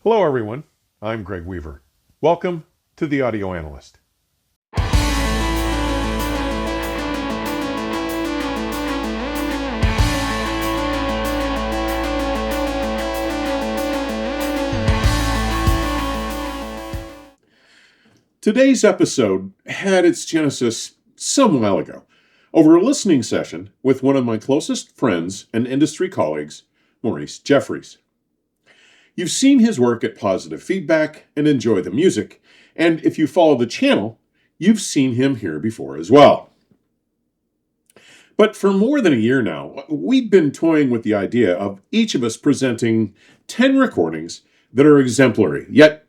Hello, everyone. I'm Greg Weaver. Welcome to The Audio Analyst. Today's episode had its genesis some while ago, over a listening session with one of my closest friends and industry colleagues, Maurice Jeffries. You've seen his work at Positive Feedback and enjoy the music, and if you follow the channel, you've seen him here before as well. But for more than a year now, we've been toying with the idea of each of us presenting 10 recordings that are exemplary, yet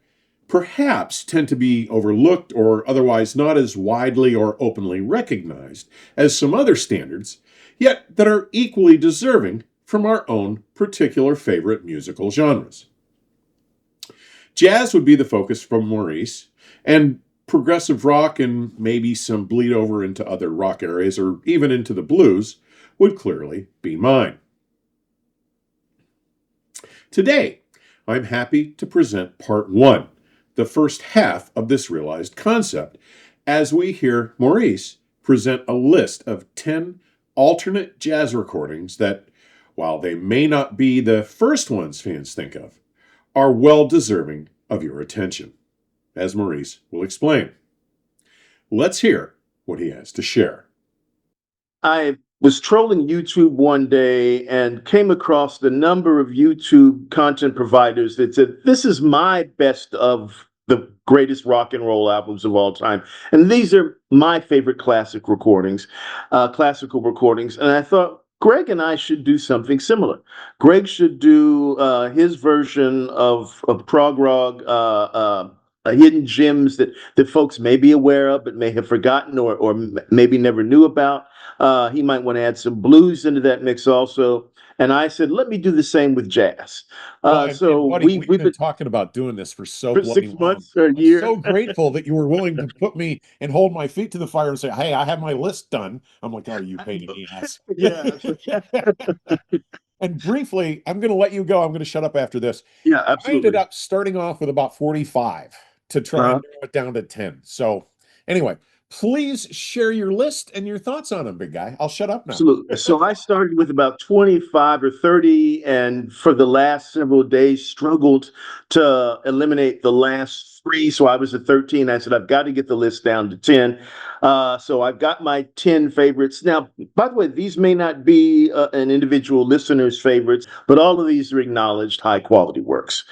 perhaps tend to be overlooked or otherwise not as widely or openly recognized as some other standards, yet that are equally deserving from our own particular favorite musical genres. Jazz would be the focus from Maurice, and progressive rock and maybe some bleed over into other rock areas or even into the blues would clearly be mine. Today, I'm happy to present part one, the first half of this realized concept, as we hear Maurice present a list of 10 alternate jazz recordings that, while they may not be the first ones fans think of, are well deserving of your attention, as Maurice will explain. Let's hear what he has to share. I was trolling YouTube one day and came across the number of YouTube content providers that said, this is my best of the greatest rock and roll albums of all time. And these are my favorite classical recordings. And I thought, Greg and I should do something similar. Greg should do his version of prog rock, hidden gems that folks may be aware of but may have forgotten or maybe never knew about. He might want to add some blues into that mix also. And I said, let me do the same with jazz. We've been talking about doing this for 6 months or a year. I'm so grateful that you were willing to put me and hold my feet to the fire and say, hey, I have my list done. I'm like, oh, you pain in the ass. Yeah. And briefly, I'm going to let you go. I'm going to shut up after this. Yeah, absolutely. I ended up starting off with about 45 to try and narrow it down to 10. So anyway, please share your list and your thoughts on them, big guy. I'll shut up now. Absolutely. So I started with about 25 or 30, and for the last several days struggled to eliminate the last three. So I was at 13. I said, I've got to get the list down to 10. So I've got my 10 favorites. Now, by the way, these may not be an individual listener's favorites, but all of these are acknowledged high quality works.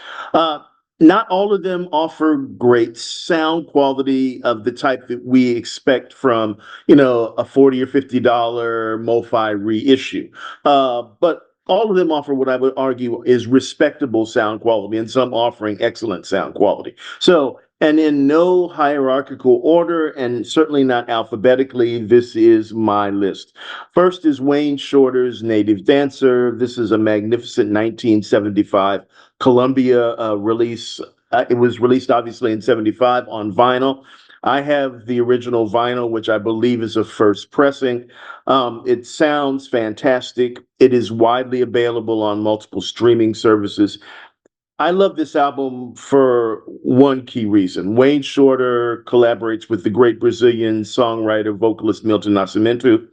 Not all of them offer great sound quality of the type that we expect from, a $40 or $50 MoFi reissue. But all of them offer what I would argue is respectable sound quality, and some offering excellent sound quality. So, and in no hierarchical order, and certainly not alphabetically, this is my list. First is Wayne Shorter's Native Dancer. This is a magnificent 1975 Columbia release. It was released obviously in 75 on vinyl. I have the original vinyl, which I believe is a first pressing. It sounds fantastic. It is widely available on multiple streaming services. I love this album for one key reason. Wayne Shorter collaborates with the great Brazilian songwriter, vocalist Milton Nascimento,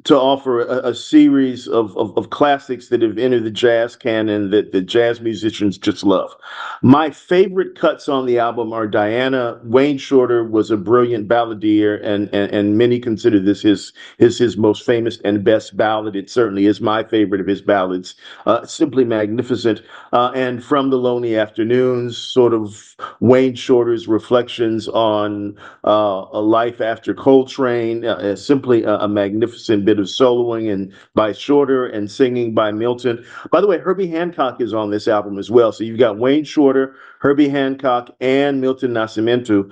to offer a series of classics that have entered the jazz canon that the jazz musicians just love. My favorite cuts on the album are Diana. Wayne Shorter was a brilliant balladeer, and many consider this his most famous and best ballad. It certainly is my favorite of his ballads. Simply magnificent. And From the Lonely Afternoons, sort of Wayne Shorter's reflections on a life after Coltrane. Simply a magnificent bit of soloing and by Shorter and singing by Milton. By the way, Herbie Hancock is on this album as well. So you've got Wayne Shorter, Herbie Hancock, and Milton Nascimento.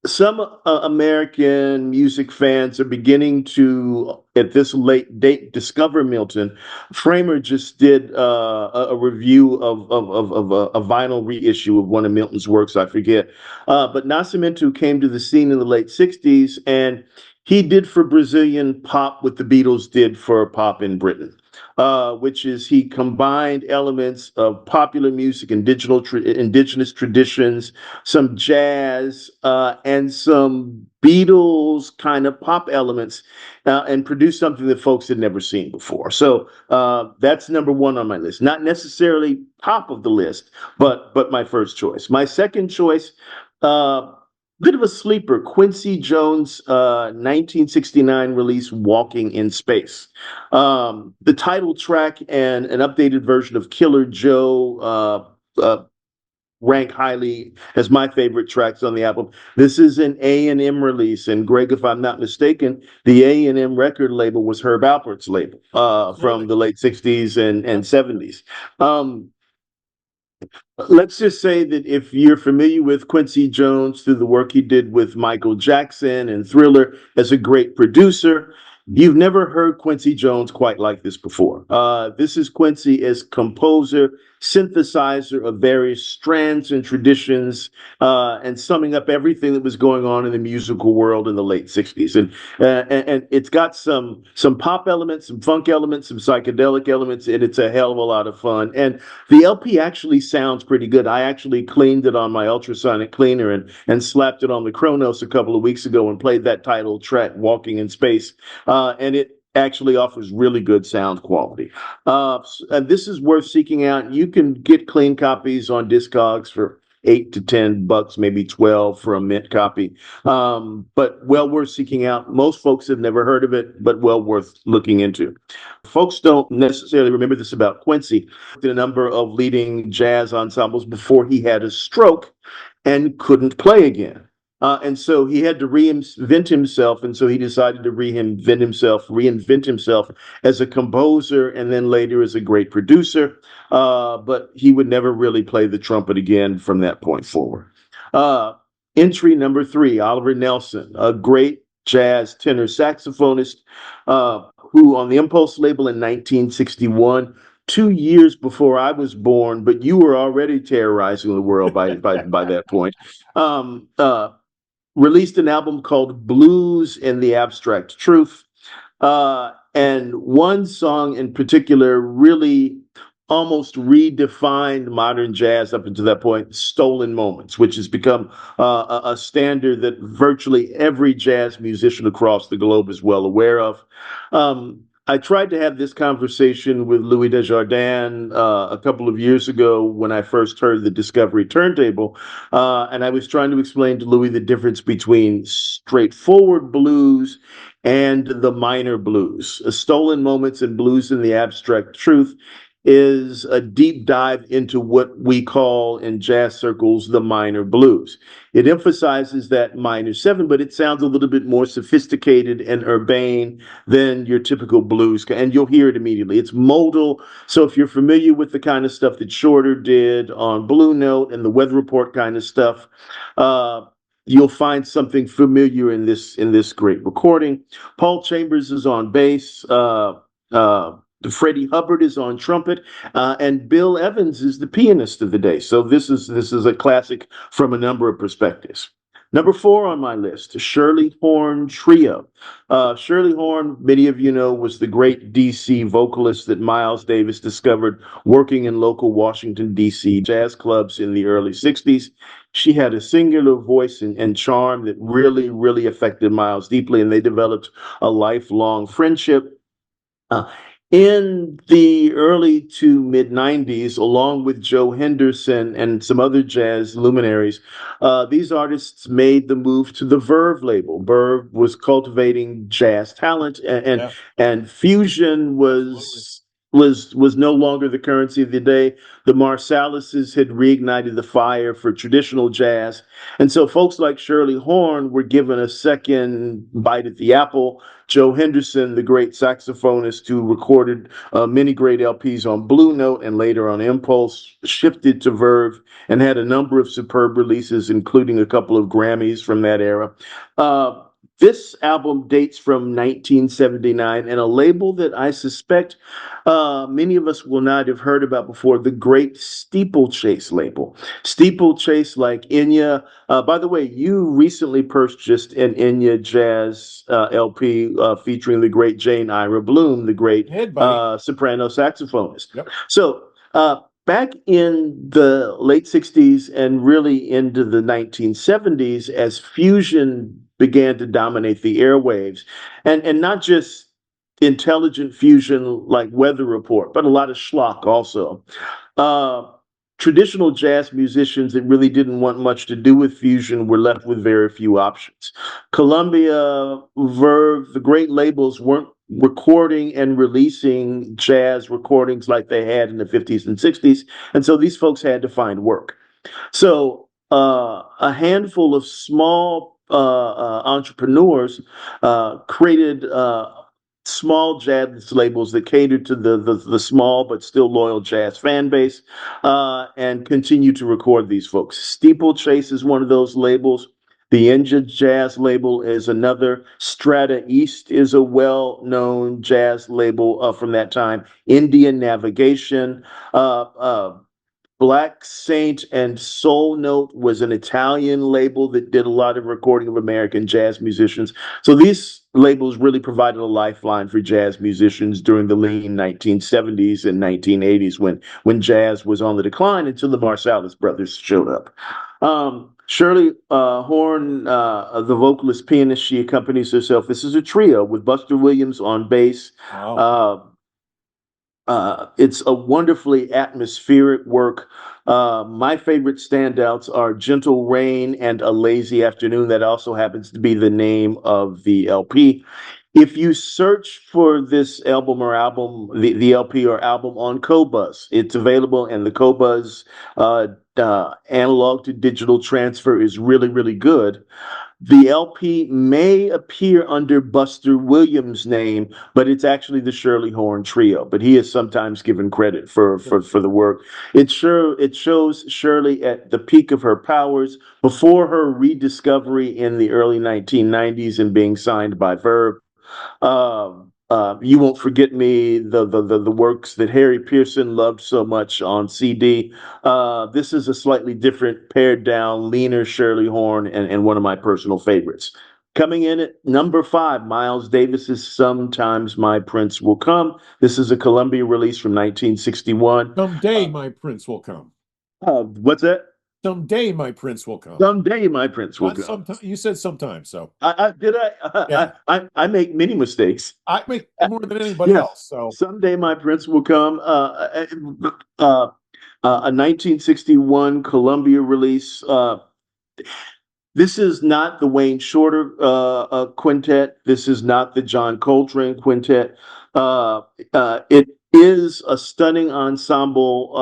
Some American music fans are beginning to, at this late date, discover Milton. Framer just did a review of a vinyl reissue of one of Milton's works, I forget. But Nascimento came to the scene in the late 60s, and he did for Brazilian pop what the Beatles did for pop in Britain. which is he combined elements of popular music and indigenous traditions, some jazz, and some Beatles kind of pop elements, and produced something that folks had never seen before. So that's number one on my list. Not necessarily top of the list, but my first choice. My second choice, bit of a sleeper, Quincy Jones' 1969 release, Walking in Space. The title track and an updated version of Killer Joe rank highly as my favorite tracks on the album. This is an A&M release, and Greg, if I'm not mistaken, the A&M record label was Herb Alpert's label from the late 60s and 70s. Let's just say that if you're familiar with Quincy Jones through the work he did with Michael Jackson and Thriller as a great producer, you've never heard Quincy Jones quite like this before. This is Quincy as composer, synthesizer of various strands and traditions, and summing up everything that was going on in the musical world in the late 60s. And it's got some pop elements, some funk elements, some psychedelic elements, and it's a hell of a lot of fun. And the LP actually sounds pretty good. I actually cleaned it on my ultrasonic cleaner and slapped it on the Kronos a couple of weeks ago and played that title track, Walking in Space. And it actually offers really good sound quality. And this is worth seeking out. You can get clean copies on Discogs for $8 to $10, maybe 12 for a mint copy. But well worth seeking out. Most folks have never heard of it, but well worth looking into. Folks don't necessarily remember this about Quincy. Did a number of leading jazz ensembles before he had a stroke and couldn't play again. And so he had to reinvent himself, and so he decided to reinvent himself as a composer, and then later as a great producer. But he would never really play the trumpet again from that point forward. Entry number 3, Oliver Nelson, a great jazz tenor saxophonist, who on the Impulse label in 1961. 2 years before I was born, but you were already terrorizing the world by that point. Released an album called Blues and the Abstract Truth. And one song in particular really almost redefined modern jazz up until that point, Stolen Moments, which has become a standard that virtually every jazz musician across the globe is well aware of. I tried to have this conversation with Louis Desjardins a couple of years ago when I first heard the Discovery turntable, and I was trying to explain to Louis the difference between straightforward blues and the minor blues. Stolen Moments and Blues in the Abstract Truth is a deep dive into what we call in jazz circles the minor blues. It emphasizes that minor 7, but it sounds a little bit more sophisticated and urbane than your typical blues, and you'll hear it immediately. It's modal, so if you're familiar with the kind of stuff that Shorter did on Blue Note and the Weather Report kind of stuff, you'll find something familiar in this great recording. Paul Chambers is on bass. Freddie Hubbard is on trumpet, and Bill Evans is the pianist of the day. So this is a classic from a number of perspectives. Number 4 on my list, Shirley Horn Trio. Shirley Horn, many of you know, was the great D.C. vocalist that Miles Davis discovered working in local Washington, D.C. jazz clubs in the early 60s. She had a singular voice and charm that really, really affected Miles deeply, and they developed a lifelong friendship. In the early to mid 90s, along with Joe Henderson and some other jazz luminaries, these artists made the move to the Verve label. Verve was cultivating jazz talent, and fusion was no longer the currency of the day. The Marsalises had reignited the fire for traditional jazz. And so folks like Shirley Horn were given a second bite at the apple. Joe Henderson, the great saxophonist who recorded many great LPs on Blue Note and later on Impulse, shifted to Verve and had a number of superb releases, including a couple of Grammys from that era. This album dates from 1979, and a label that I suspect many of us will not have heard about before, the great Steeplechase label. Steeplechase, like Enya. By the way, you recently purchased an Enya Jazz LP featuring the great Jane Ira Bloom, the great Head, buddy. soprano saxophonist. Yep. So, back in the late 60s and really into the 1970s, as fusion began to dominate the airwaves, and not just intelligent fusion like Weather Report, but a lot of schlock also. Uh, Traditional jazz musicians that really didn't want much to do with fusion were left with very few options. Columbia, Verve, the great labels weren't recording and releasing jazz recordings like they had in the 50s and 60s. And so these folks had to find work. So a handful of small entrepreneurs created small jazz labels that catered to the small but still loyal jazz fan base, and continue to record these folks. Steeplechase is one of those labels. The Enya Jazz label is another. Strata East is a well-known jazz label from that time. Indian Navigation, uh, uh, Black Saint and Soul Note was an Italian label that did a lot of recording of American jazz musicians. So these labels really provided a lifeline for jazz musicians during the lean 1970s and 1980s when jazz was on the decline until the Marsalis brothers showed up. Shirley Horn, the vocalist pianist, she accompanies herself. This is a trio with Buster Williams on bass. Wow. It's a wonderfully atmospheric work. My favorite standouts are Gentle Rain and A Lazy Afternoon. That also happens to be the name of the LP. If you search for this the LP or album on Qobuz, it's available, and the Qobuz analog to digital transfer is really, really good. The LP may appear under Buster Williams' name, but it's actually the Shirley Horn Trio. But he is sometimes given credit for the work. It shows Shirley at the peak of her powers before her rediscovery in the early 1990s and being signed by Verve. You Won't Forget Me, the works that Harry Pearson loved so much on CD. This is a slightly different, pared down, leaner Shirley Horn, and one of my personal favorites. Coming in at number 5, Miles Davis's Sometimes My Prince Will Come. This is a Columbia release from 1961. Someday my prince will come. What's that? Someday my prince will come. Someday my prince will Not come. sometime. You said sometime, so Yeah. I make many mistakes. I make more than anybody Yes. else. So Someday my prince will come. A 1961 Columbia release. This is not the Wayne Shorter quintet. This is not the John Coltrane quintet. It is a stunning ensemble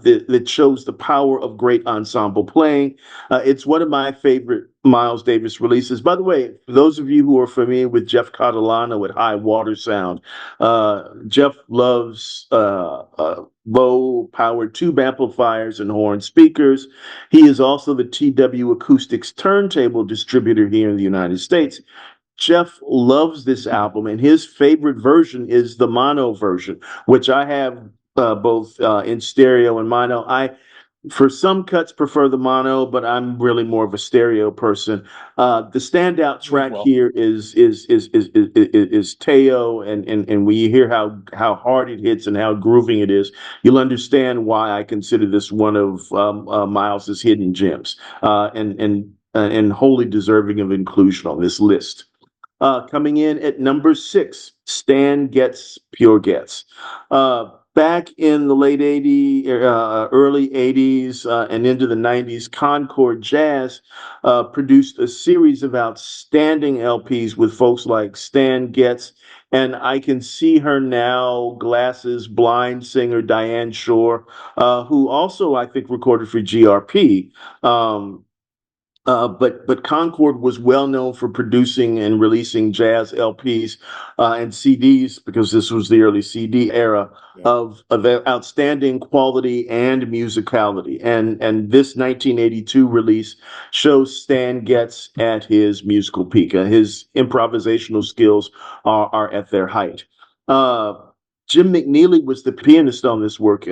that shows the power of great ensemble playing. It's one of my favorite Miles Davis releases. By the way, for those of you who are familiar with Jeff Catalano at High Water Sound, Jeff loves low-powered tube amplifiers and horn speakers. He is also the TW Acoustics turntable distributor here in the United States. Jeff loves this album, and his favorite version is the mono version, which I have both in stereo and mono. For some cuts, prefer the mono, but I'm really more of a stereo person. The standout track here is Teo, and when you hear how hard it hits and how grooving it is, you'll understand why I consider this one of Miles's hidden gems, and wholly deserving of inclusion on this list. Coming in at number 6, Stan Getz, Pure Getz. Back in the late 80s, early 80s, and into the 90s, Concord Jazz produced a series of outstanding LPs with folks like Stan Getz, and I can see her now, glasses, blind singer Diane Shore, who also, I think, recorded for GRP. But Concord was well known for producing and releasing jazz LPs and CDs because this was the early CD era Yeah. of outstanding quality and musicality. And this 1982 release shows Stan Getz at his musical peak. His improvisational skills are at their height. Uh, Jim McNeely was the pianist on this work.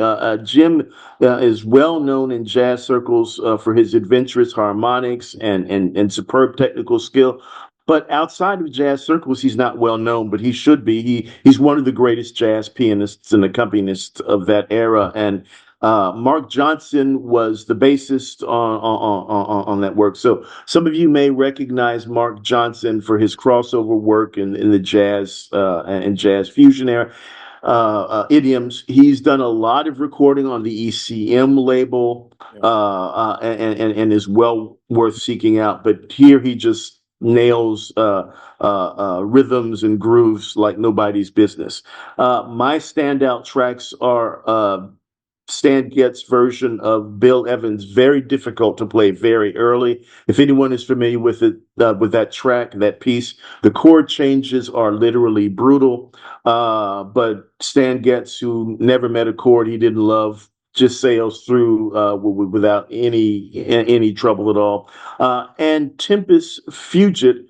Jim is well known in jazz circles for his adventurous harmonics and superb technical skill. But outside of jazz circles, he's not well known, but he should be. He's one of the greatest jazz pianists and accompanists of that era. And Mark Johnson was the bassist on that work. So some of you may recognize Mark Johnson for his crossover work in the jazz and jazz fusion era idioms. He's done a lot of recording on the ECM label Yeah. and is well worth seeking out. But here he just nails rhythms and grooves like nobody's business. My standout tracks are Stan Getz version of Bill Evans, very difficult to play very early. If anyone is familiar with it, with that track, that piece, the chord changes are literally brutal. But Stan Getz, who never met a chord he didn't love, just sails through without any trouble at all. And Tempest Fugit,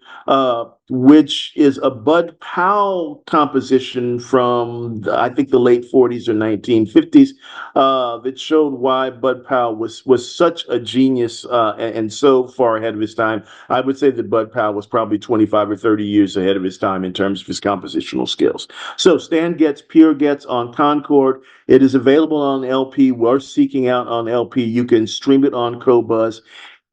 which is a Bud Powell composition from I think the late 40s or 1950s, that showed why Bud Powell was such a genius and so far ahead of his time. I would say that Bud Powell was probably 25 or 30 years ahead of his time in terms of his compositional skills. So Stan Getz, Pure Getz on Concord. It is available on LP. Worth seeking out on LP. You can stream it on Qobuz.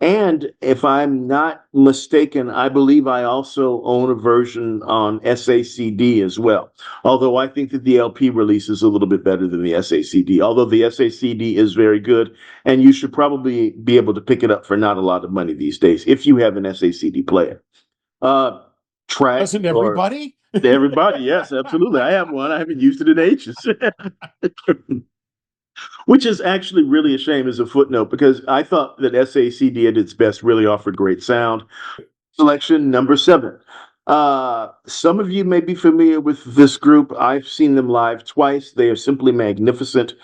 And if I'm not mistaken, I believe I also own a version on SACD as well. Although I think that the LP release is a little bit better than the SACD. Although the SACD is very good, and you should probably be able to pick it up for not a lot of money these days if you have an SACD player. Uh, Track Doesn't or everybody? everybody, yes, absolutely. I have one. I haven't used it in ages. Which is actually really a shame as a footnote because I thought that SACD at its best really offered great sound. Selection number 7. Some of you may be familiar with this group. I've seen them live twice. They are simply magnificent.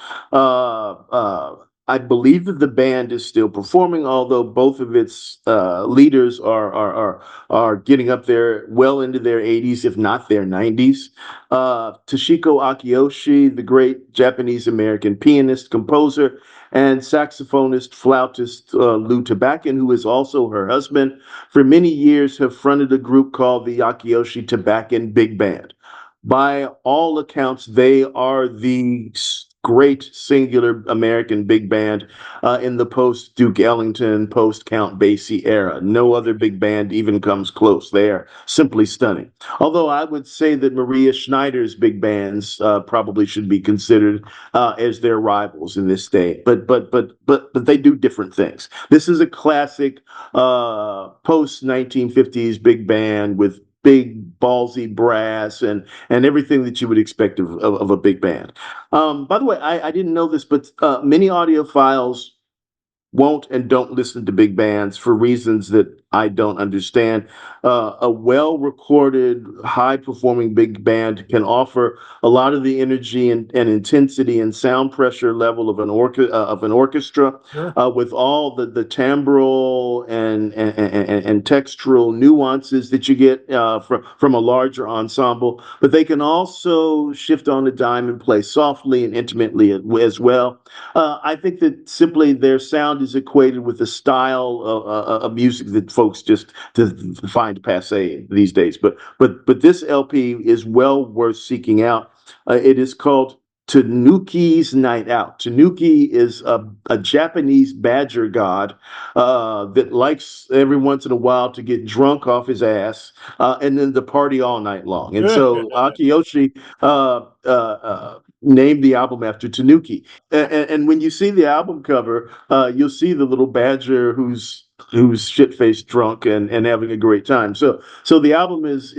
I believe that the band is still performing, although both of its leaders are getting up there well into their 80s, if not their 90s. Toshiko Akiyoshi, the great Japanese American pianist, composer, and saxophonist, flautist Lou Tabackin, who is also her husband, for many years have fronted a group called the Akiyoshi-Tabackin Big Band. By all accounts, they are the great singular American big band in the post Duke Ellington, post Count Basie era. No other big band even comes close. They are simply stunning. Although I would say that Maria Schneider's big bands probably should be considered as their rivals in this day. But they do different things. This is a classic post 1950s big band with big ballsy brass and everything that you would expect of a big band. By the way, I didn't know this, but many audiophiles won't and don't listen to big bands for reasons that I don't understand. A well recorded, high performing big band can offer a lot of the energy and intensity and sound pressure level of an orchestra Sure. with all the timbral and textural nuances that you get from a larger ensemble. But they can also shift on a dime and play softly and intimately as well. I think that simply their sound is equated with the style of music that folks just find passe these days. But this LP is well worth seeking out. It is called Tanuki's Night Out. Tanuki is a Japanese badger god that likes every once in a while to get drunk off his ass and then to party all night long. And so Akiyoshi named the album after Tanuki. And when you see the album cover, you'll see the little badger who's shit faced drunk and having a great time. So the album is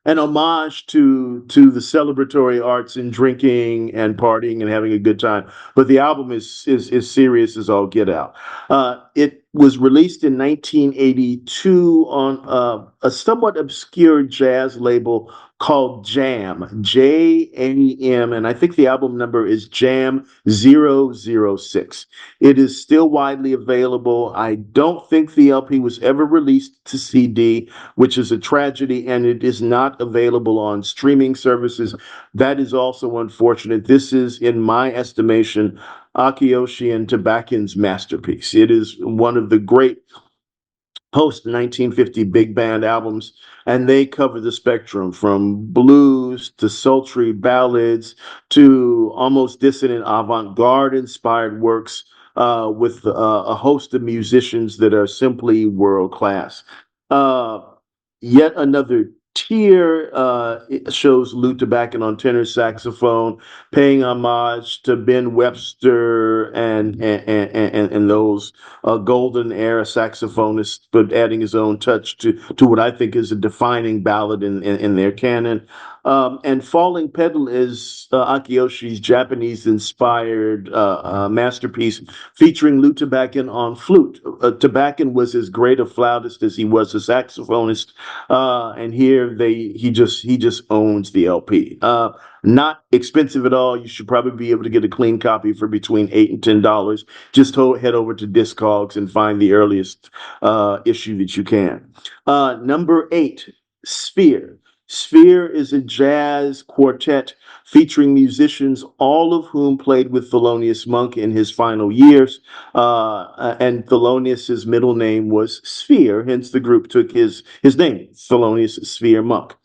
an homage to the celebratory arts and drinking and partying and having a good time. But the album is serious as all get out. It was released in 1982 on a somewhat obscure jazz label called Jam, Jam, and I think the album number is Jam 006. It is still widely available. I don't think the LP was ever released to CD, which is a tragedy, and it is not available on streaming services. That is also unfortunate. This is, in my estimation, Akiyoshi-Tabackin's masterpiece. It is one of the great post 1950 big band albums, and they cover the spectrum from blues to sultry ballads to almost dissonant avant-garde inspired works with a host of musicians that are simply world class. Uh, Yet another tier it shows Lou Tabackin on tenor saxophone, paying homage to Ben Webster and those golden era saxophonists, but adding his own touch to what I think is a defining ballad in their canon. And Falling Petal is Akiyoshi's Japanese-inspired masterpiece featuring Lou Tabackin on flute. Tabackin was as great a flautist as he was a saxophonist, and here he just owns the LP. Not expensive at all. You should probably be able to get a clean copy for between $8 and $10. Just head over to Discogs and find the earliest issue that you can. Number 8, Sphere. Sphere is a jazz quartet featuring musicians, all of whom played with Thelonious Monk in his final years. And Thelonious's middle name was Sphere, hence the group took his name, Thelonious Sphere Monk.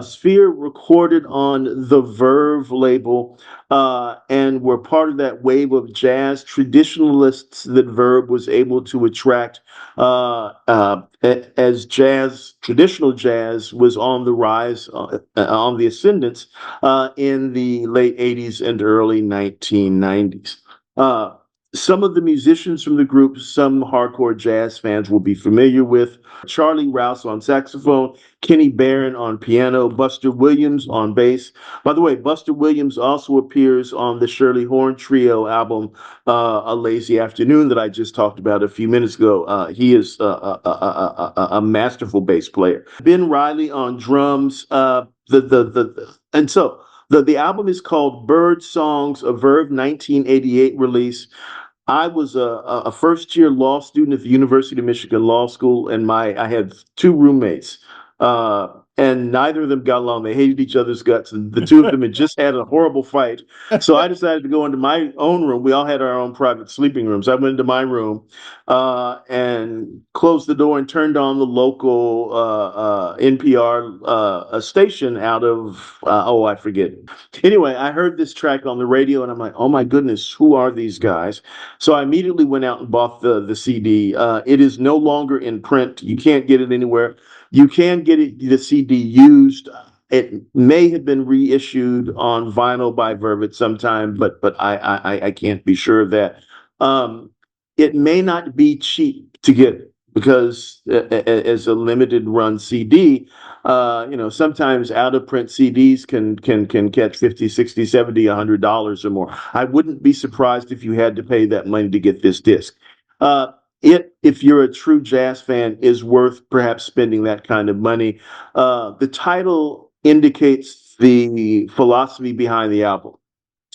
Sphere recorded on the Verve label and were part of that wave of jazz traditionalists that Verve was able to attract as traditional jazz was on the rise, on the ascendance in the late 80s and early 1990s. Some of the musicians from the group, some hardcore jazz fans will be familiar with: Charlie Rouse on saxophone, Kenny Barron on piano, Buster Williams on bass. By the way, Buster Williams also appears on the Shirley Horn Trio album, A Lazy Afternoon, that I just talked about a few minutes ago. He is a masterful bass player. Ben Riley on drums. The album is called Bird Songs, a Verve 1988 release. I was a first year law student at the University of Michigan Law School, and I had two roommates, and neither of them got along. They hated each other's guts, and the two of them had just had a horrible fight. So I decided to go into my own room. We all had our own private sleeping rooms. I went into my room and closed the door and turned on the local NPR station out of I forget. Anyway, I heard this track on the radio, and I'm like, oh my goodness, who are these guys? So I immediately went out and bought the CD. It is no longer in print. You can't get it anywhere. You can get the CD used. It may have been reissued on vinyl by Verve at some time, but I can't be sure of that. It may not be cheap to get because as a limited run CD, sometimes out of print CDs can catch 50, 60, 70, $100 or more. I wouldn't be surprised if you had to pay that money to get this disc. If you're a true jazz fan, is worth perhaps spending that kind of money. The title indicates the philosophy behind the album.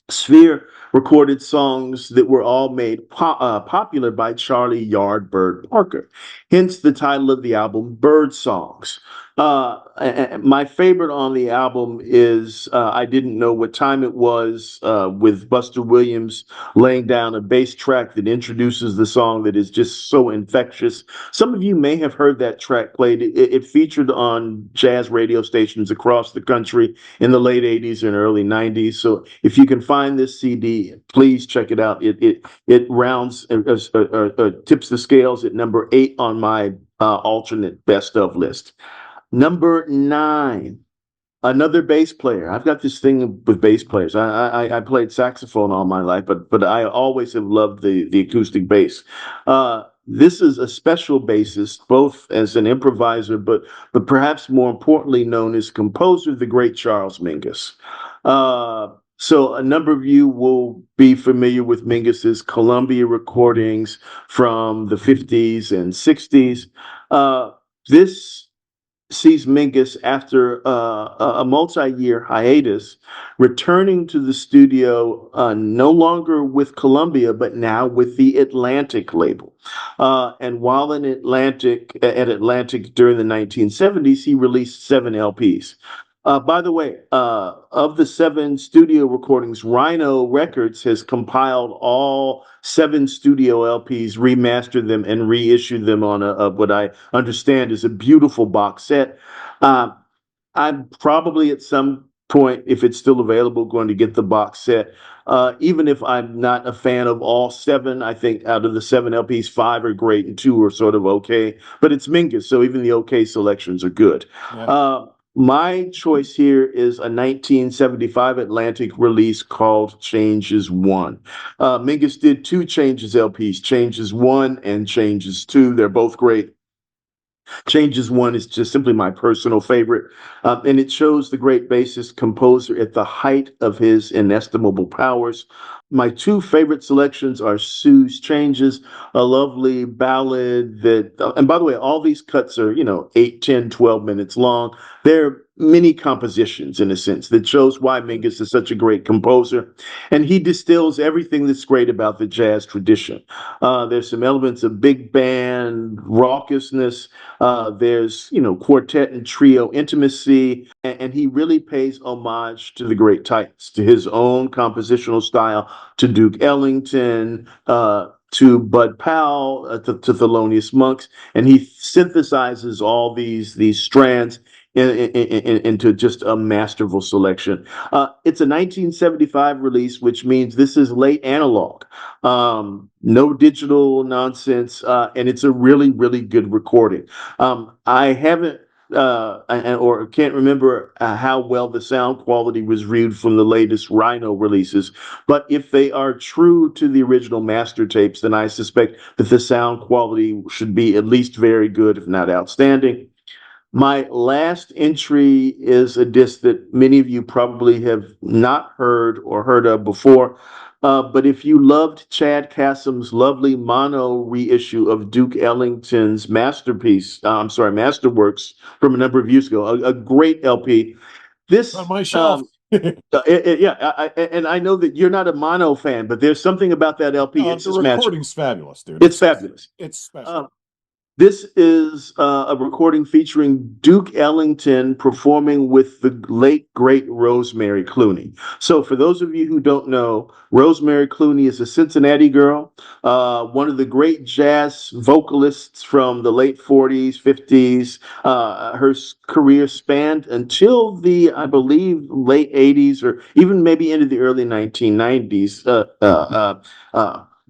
Sphere recorded songs that were all made popular by Charlie Yardbird Parker, hence the title of the album, Bird Songs. My favorite on the album is I Didn't Know What Time It Was, with Buster Williams laying down a bass track that introduces the song that is just so infectious. Some of you may have heard that track played. It featured on jazz radio stations across the country in the late 80s and early 90s. So if you can find this CD, please check it out. It rounds tips the scales at number 8 on my alternate best of list. Number 9, another bass player. I've got this thing with bass players. I played saxophone all my life, but I always have loved the acoustic bass. This is a special bassist, both as an improviser, but perhaps more importantly known as composer, the great Charles Mingus. So a number of you will be familiar with Mingus's Columbia recordings from the 50s and 60s. This sees Mingus after a multi-year hiatus, returning to the studio no longer with Columbia, but now with the Atlantic label. And while at Atlantic during the 1970s, he released 7 LPs. By the way, of the 7 studio recordings, Rhino Records has compiled all 7 studio LPs, remastered them, and reissued them on what I understand is a beautiful box set. Uh, I'm probably at some point, if it's still available, going to get the box set. Even if I'm not a fan of all 7, I think out of the 7 LPs, 5 are great and 2 are sort of okay. But it's Mingus, so even the okay selections are good. Yeah. My choice here is a 1975 Atlantic release called Changes One. Mingus did 2 Changes LPs, Changes One and Changes Two. They're both great. Changes One is just simply my personal favorite, and it shows the great bassist composer at the height of his inestimable powers. My 2 favorite selections are Sue's Changes, a lovely ballad that, and by the way, all these cuts are, 8, 10, 12 minutes long. They're mini compositions in a sense that shows why Mingus is such a great composer. And he distills everything that's great about the jazz tradition. There's some elements of big band, raucousness, there's, quartet and trio intimacy, and he really pays homage to the great Titans, to his own compositional style, to Duke Ellington, to Bud Powell, to Thelonious Monks, and he synthesizes all these strands into just a masterful selection. It's a 1975 release, which means this is late analog, no digital nonsense, and it's a really, really good recording. I haven't or can't remember how well the sound quality was viewed from the latest Rhino releases, but if they are true to the original master tapes, then I suspect that the sound quality should be at least very good, if not outstanding. My last entry is a disc that many of you probably have not heard or heard of before. But if you loved Chad Kassam's lovely mono reissue of Duke Ellington's Masterworks from a number of years ago, a great LP. On This, my shelf. yeah, and I know that you're not a mono fan, but there's something about that LP. It's The just magical. recording's fabulous, dude. It's fabulous. It's special. This is a recording featuring Duke Ellington performing with the late, great Rosemary Clooney. So, for those of you who don't know, Rosemary Clooney is a Cincinnati girl, one of the great jazz vocalists from the late 40s, 50s. Her career spanned until the, I believe, late 80s or even maybe into the early 1990s.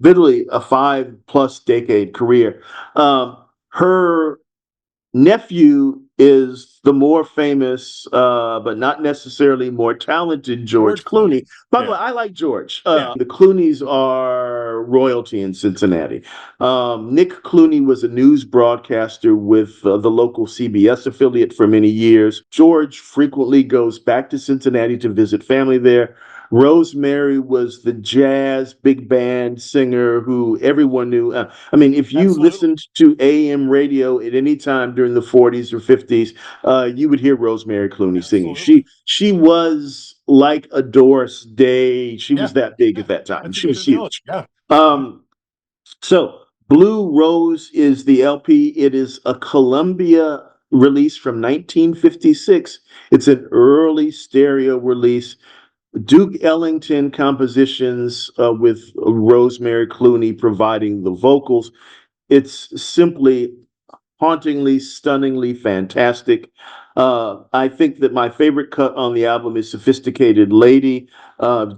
Literally a 5+ decade career. Her nephew is the more famous, but not necessarily more talented George Clooney. By the way, I like George. The Clooneys are royalty in Cincinnati. Nick Clooney was a news broadcaster with the local CBS affiliate for many years. George frequently goes back to Cincinnati to visit family there. Rosemary was the jazz big band singer who everyone knew. I mean, if you listened to AM radio at any time during the 40s or 50s, you would hear Rosemary Clooney singing. She was like a Doris Day. She was that big at that time. She was huge. So Blue Rose is the LP. It is a Columbia release from 1956. It's an early stereo release. Duke Ellington compositions with Rosemary Clooney providing the vocals. It's simply hauntingly, stunningly fantastic. I think that my favorite cut on the album is Sophisticated Lady.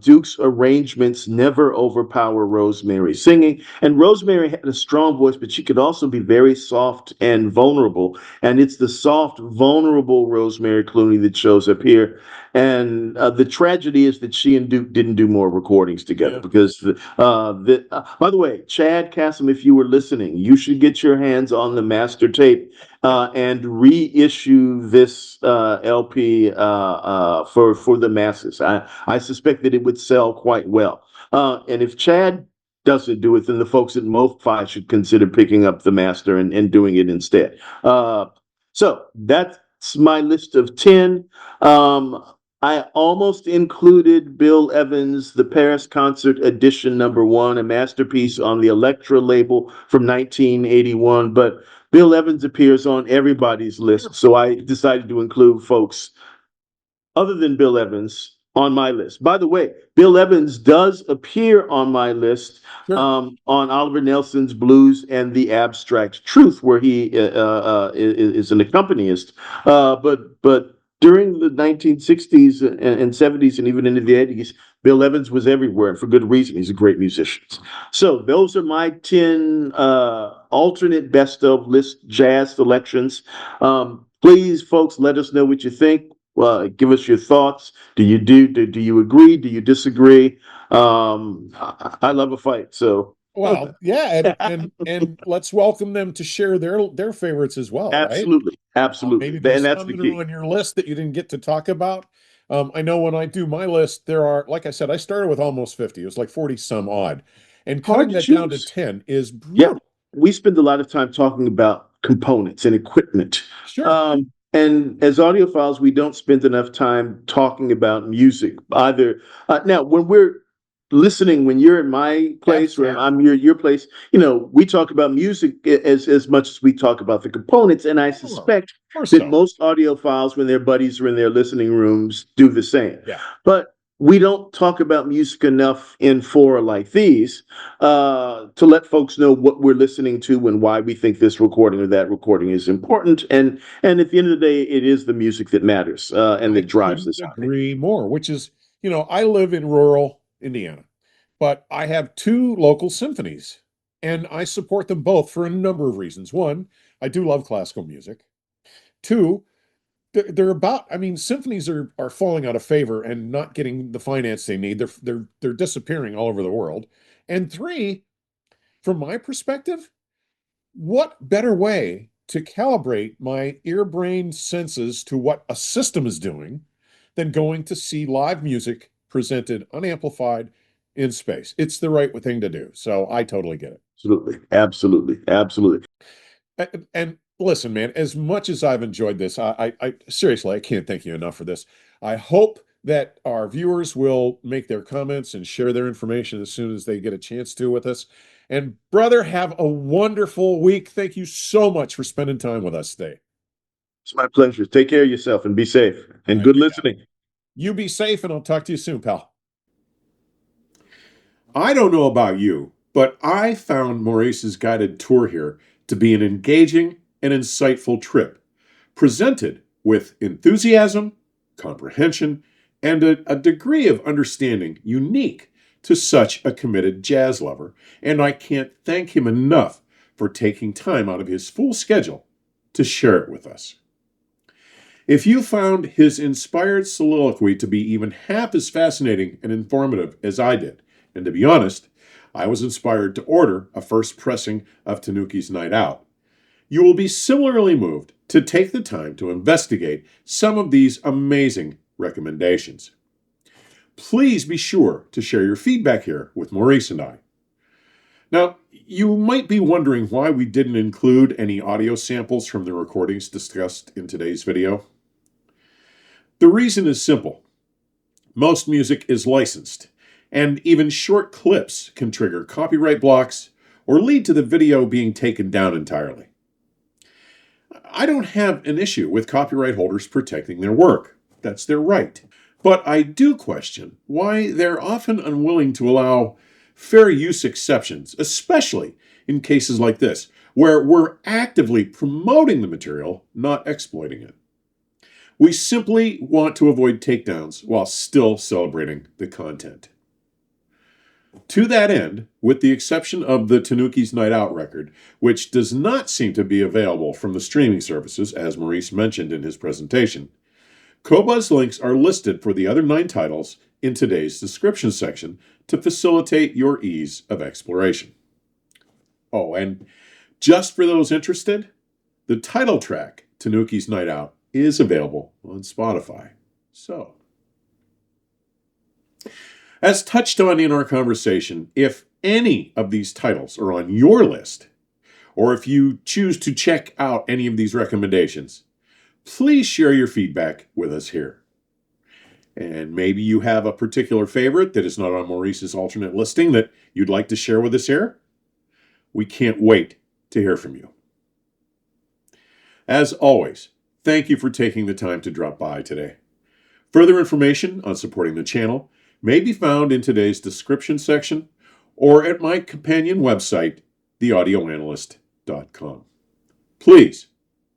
Duke's arrangements never overpower Rosemary's singing. And Rosemary had a strong voice, but she could also be very soft and vulnerable. And it's the soft, vulnerable Rosemary Clooney that shows up here. And the tragedy is that she and Duke didn't do more recordings together because, by the way, Chad Kassam, if you were listening, you should get your hands on the master tape and reissue this LP for the masses. I suspect suspect that it would sell quite well. And if Chad doesn't do it, then the folks at MoFi should consider picking up the master and doing it instead. So that's my list of 10. I almost included Bill Evans' The Paris Concert Edition #1, a masterpiece on the Elektra label from 1981, but Bill Evans appears on everybody's list, so I decided to include folks other than Bill Evans on my list. By the way, Bill Evans does appear on my list on Oliver Nelson's Blues and the Abstract Truth, where he is an accompanist. But during the 1960s and 70s and even into the 80s, Bill Evans was everywhere, and for good reason. He's a great musician. So those are my 10 alternate best of list jazz selections. Please, folks, let us know what you think. Give us your thoughts. Do you agree? Do you disagree? I love a fight, so Well, yeah, and let's welcome them to share their favorites as well, right? absolutely, Maybe and there's that's some the that are key. on your list that you didn't get to talk about. I know when I do my list, there are, like I said, I started with almost 50. It was like 40 some odd. And Hard cutting to that down to choose. 10 is Yeah, brutal. we spend a lot of time talking about components and equipment. Sure. And as audiophiles, we don't spend enough time talking about music either. Now, when we're listening, when you're in my place or I'm your place, we talk about music as much as we talk about the components. And I Sure. suspect Or that so. most audiophiles, when their buddies are in their listening rooms, do the same. Yeah. But we don't talk about music enough in fora like these to let folks know what we're listening to and why we think this recording or that recording is important. And at the end of the day, it is the music that matters and I that drives couldn't this hobby. agree more, which is, I live in rural Indiana, but I have two local symphonies, and I support them both for a number of reasons. One, I do love classical music. Two, they're about, I mean, symphonies are falling out of favor and not getting the finance they need. They're disappearing all over the world. And three, from my perspective, what better way to calibrate my ear brain senses to what a system is doing than going to see live music presented unamplified in space? It's the right thing to do. So I totally get it. Absolutely. And listen, man, as much as I've enjoyed this, I seriously, I can't thank you enough for this. I hope that our viewers will make their comments and share their information as soon as they get a chance to with us. And brother, have a wonderful week. Thank you so much for spending time with us today. It's my pleasure. Take care of yourself and be safe and good You got it. listening. You be safe, and I'll talk to you soon, pal. I don't know about you, but I found Maurice's guided tour here to be an engaging and insightful trip, presented with enthusiasm, comprehension, and a degree of understanding unique to such a committed jazz lover, and I can't thank him enough for taking time out of his full schedule to share it with us. If you found his inspired soliloquy to be even half as fascinating and informative as I did, and to be honest, I was inspired to order a first pressing of Tanuki's Night Out, you will be similarly moved to take the time to investigate some of these amazing recommendations. Please be sure to share your feedback here with Maurice and I. Now, you might be wondering why we didn't include any audio samples from the recordings discussed in today's video. The reason is simple. Most music is licensed, and even short clips can trigger copyright blocks or lead to the video being taken down entirely. I don't have an issue with copyright holders protecting their work. That's their right. But I do question why they're often unwilling to allow fair use exceptions, especially in cases like this, where we're actively promoting the material, not exploiting it. We simply want to avoid takedowns while still celebrating the content. To that end, with the exception of the Tanuki's Night Out record, which does not seem to be available from the streaming services, as Maurice mentioned in his presentation, Koba's links are listed for the other 9 titles in today's description section to facilitate your ease of exploration. Oh, and just for those interested, the title track, Tanuki's Night Out, is available on Spotify. So, As touched on in our conversation, if any of these titles are on your list, or if you choose to check out any of these recommendations, please share your feedback with us here. And maybe you have a particular favorite that is not on Maurice's alternate listing that you'd like to share with us here. We can't wait to hear from you. As always, thank you for taking the time to drop by today. Further information on supporting the channel may be found in today's description section or at my companion website, theaudioanalyst.com. Please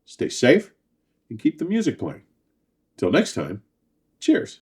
stay safe and keep the music playing. Till next time, cheers.